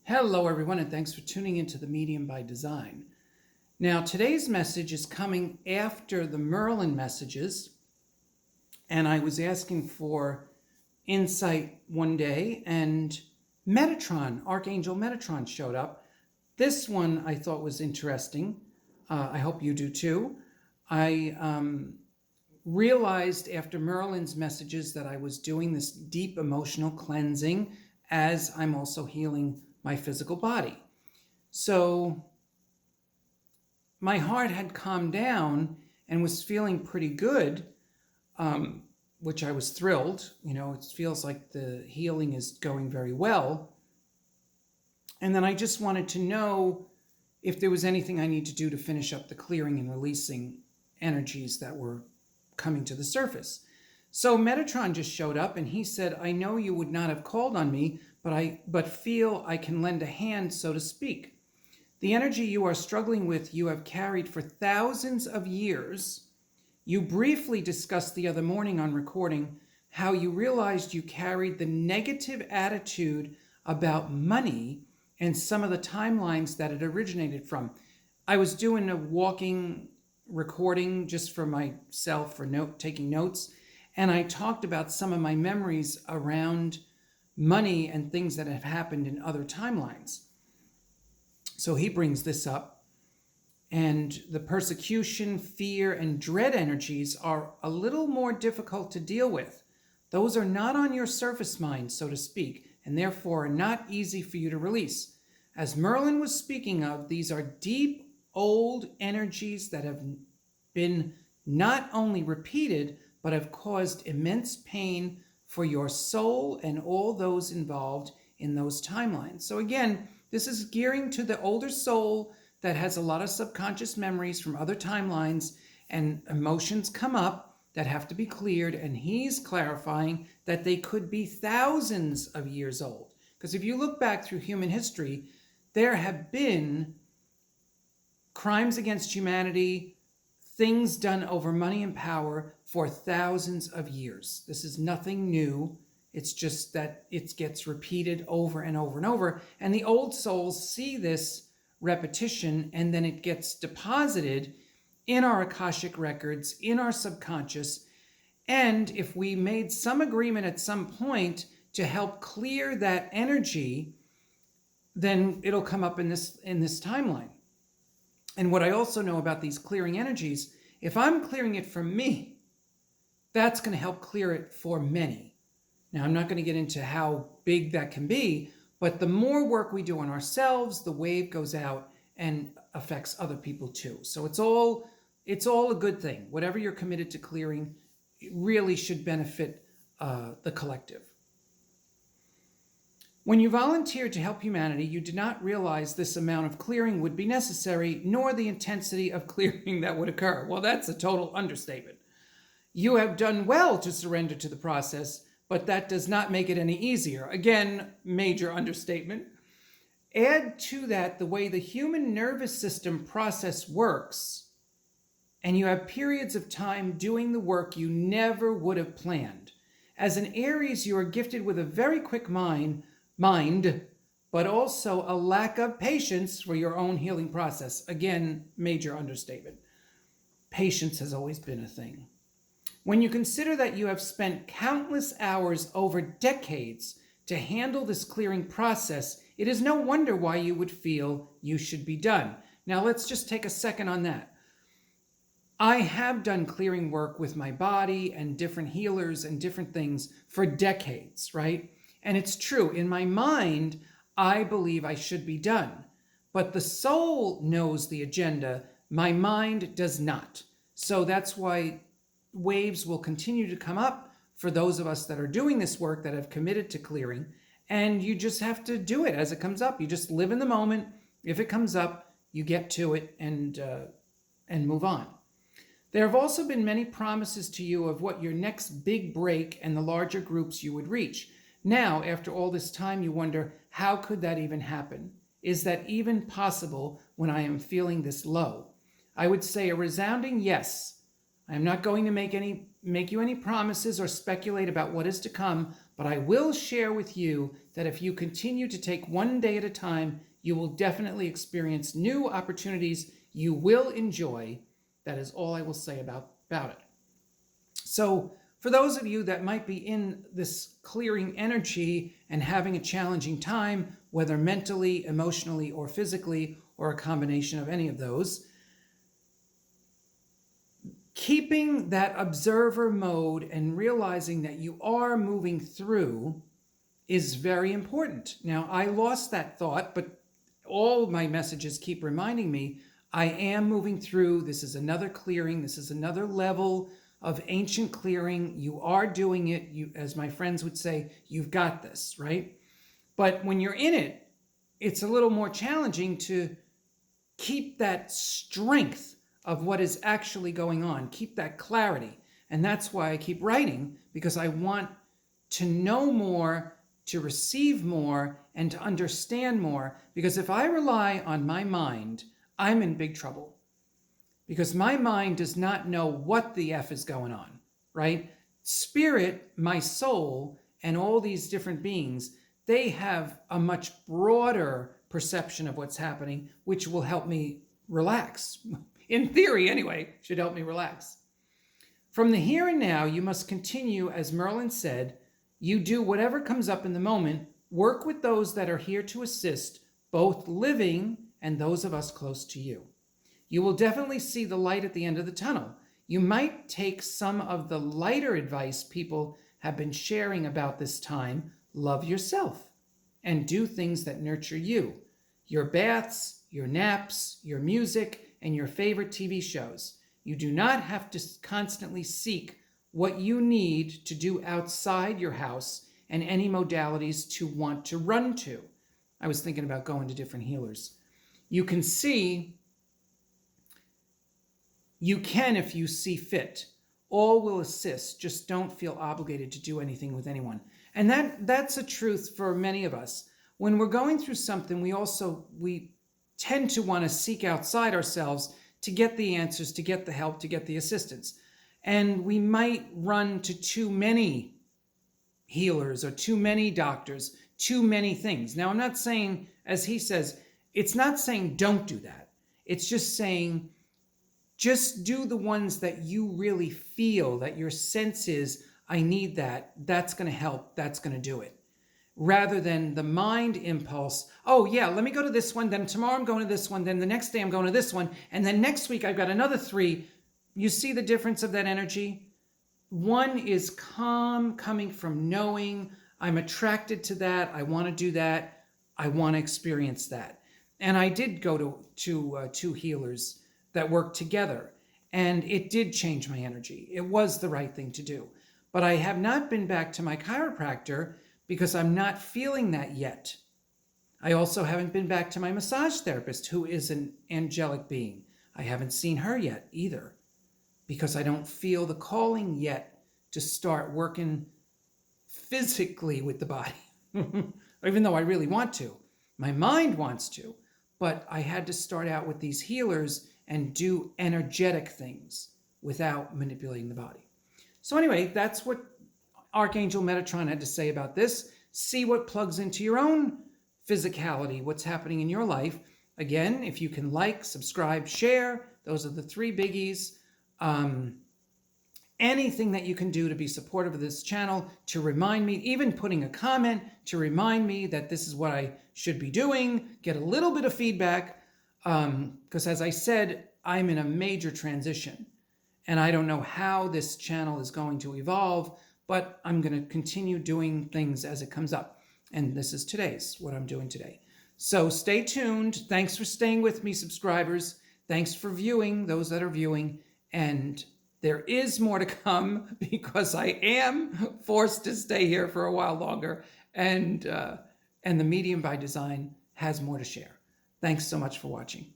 Hello, everyone, and thanks for tuning into the Medium by Design. Now, today's message is coming after the Merlin messages, and I was asking for insight one day, and Metatron, Archangel Metatron, showed up. This one I thought was interesting. I hope you do too. I realized after Merlin's messages that I was doing this deep emotional cleansing as I'm also healing my physical body. So my heart had calmed down and was feeling pretty good, which I was thrilled. You know, it feels like the healing is going very well. And then I just wanted to know if there was anything I need to do to finish up the clearing and releasing energies that were coming to the surface. So Metatron just showed up and he said, I know you would not have called on me, but feel I can lend a hand, so to speak. The energy you are struggling with, you have carried for thousands of years. You briefly discussed the other morning on recording how you realized you carried the negative attitude about money and some of the timelines that it originated from. I was doing a walking recording just for myself for taking notes, and I talked about some of my memories around money and things that have happened in other timelines. So he brings this up, and the persecution, fear, and dread energies are a little more difficult to deal with. Those are not on your surface mind, so to speak, and therefore are not easy for you to release. As Merlin was speaking of, these are deep, old energies that have been not only repeated, but have caused immense pain for your soul and all those involved in those timelines. So again, this is gearing to the older soul that has a lot of subconscious memories from other timelines, and emotions come up that have to be cleared, and he's clarifying that they could be thousands of years old. Because if you look back through human history, there have been crimes against humanity, things done over money and power for thousands of years. This is nothing new. It's just that it gets repeated over and over and over. And the old souls see this repetition, and then it gets deposited in our Akashic records, in our subconscious. And if we made some agreement at some point to help clear that energy, then it'll come up in this timeline. And what I also know about these clearing energies, if I'm clearing it for me, that's going to help clear it for many. Now, I'm not going to get into how big that can be, but the more work we do on ourselves, the wave goes out and affects other people too. So it's all a good thing. Whatever you're committed to clearing, it really should benefit the collective. When you volunteered to help humanity, you did not realize this amount of clearing would be necessary, nor the intensity of clearing that would occur. Well, that's a total understatement. You have done well to surrender to the process, but that does not make it any easier. Again, major understatement. Add to that the way the human nervous system process works, and you have periods of time doing the work you never would have planned. As an Aries, you are gifted with a very quick mind, but also a lack of patience for your own healing process. Again, major understatement. Patience has always been a thing. When you consider that you have spent countless hours over decades to handle this clearing process, it is no wonder why you would feel you should be done. Now, let's just take a second on that. I have done clearing work with my body and different healers and different things for decades, right? And it's true, in my mind, I believe I should be done. But the soul knows the agenda, my mind does not. So that's why waves will continue to come up for those of us that are doing this work, that have committed to clearing. And you just have to do it as it comes up. You just live in the moment. If it comes up, you get to it and move on. There have also been many promises to you of what your next big break and the larger groups you would reach. Now, after all this time, you wonder, how could that even happen? Is that even possible when I am feeling this low? I would say a resounding yes. I am not going to make you any promises or speculate about what is to come, But I will share with you that if you continue to take one day at a time, you will definitely experience new opportunities you will enjoy. That is all I will say about it. So for those of you that might be in this clearing energy and having a challenging time, whether mentally, emotionally, or physically, or a combination of any of those, keeping that observer mode and realizing that you are moving through is very important. Now, I lost that thought, but all my messages keep reminding me I am moving through. This is another clearing. This is another level of ancient clearing. You are doing it. You, as my friends would say, you've got this, right? But when you're in it, it's a little more challenging to keep that strength of what is actually going on, keep that clarity. And that's why I keep writing, because I want to know more, to receive more, and to understand more. Because if I rely on my mind, I'm in big trouble. Because my mind does not know what the F is going on, right? Spirit, my soul, and all these different beings, they have a much broader perception of what's happening, which will help me relax. In theory, anyway, should help me relax. From the here and now, you must continue, as Merlin said, you do whatever comes up in the moment, work with those that are here to assist, both living and those of us close to you. You will definitely see the light at the end of the tunnel. You might take some of the lighter advice people have been sharing about this time. Love yourself and do things that nurture you. Your baths, your naps, your music, and your favorite TV shows. You do not have to constantly seek what you need to do outside your house and any modalities to want to run to. I was thinking about going to different healers. You can see, you can if you see fit. All will assist. Just don't feel obligated to do anything with anyone. And that's a truth for many of us. When we're going through something, we tend to want to seek outside ourselves to get the answers, to get the help, to get the assistance. And we might run to too many healers or too many doctors, too many things. Now, I'm not saying, as he says, it's not saying don't do that. It's just saying, just do the ones that you really feel, that your sense is, I need that, that's going to help, that's going to do it. Rather than the mind impulse, oh yeah, let me go to this one, then tomorrow I'm going to this one, then the next day I'm going to this one, and then next week I've got another 3. You see the difference of that energy? One is calm, coming from knowing, I'm attracted to that, I want to do that, I want to experience that. And I did go to 2 healers that worked together, and it did change my energy. It was the right thing to do. But I have not been back to my chiropractor because I'm not feeling that yet. I also haven't been back to my massage therapist, who is an angelic being. I haven't seen her yet either, because I don't feel the calling yet to start working physically with the body, even though I really want to. My mind wants to, but I had to start out with these healers and do energetic things without manipulating the body. So anyway, that's what Archangel Metatron had to say about this. See what plugs into your own physicality, what's happening in your life. Again, if you can like, subscribe, share, those are the 3 biggies. Anything that you can do to be supportive of this channel, to remind me, even putting a comment to remind me that this is what I should be doing, get a little bit of feedback, because as I said, I'm in a major transition, and I don't know how this channel is going to evolve, but I'm going to continue doing things as it comes up. And this is what I'm doing today. So stay tuned. Thanks for staying with me, subscribers. Thanks for viewing, those that are viewing. And there is more to come, because I am forced to stay here for a while longer. And the Medium by Design has more to share. Thanks so much for watching.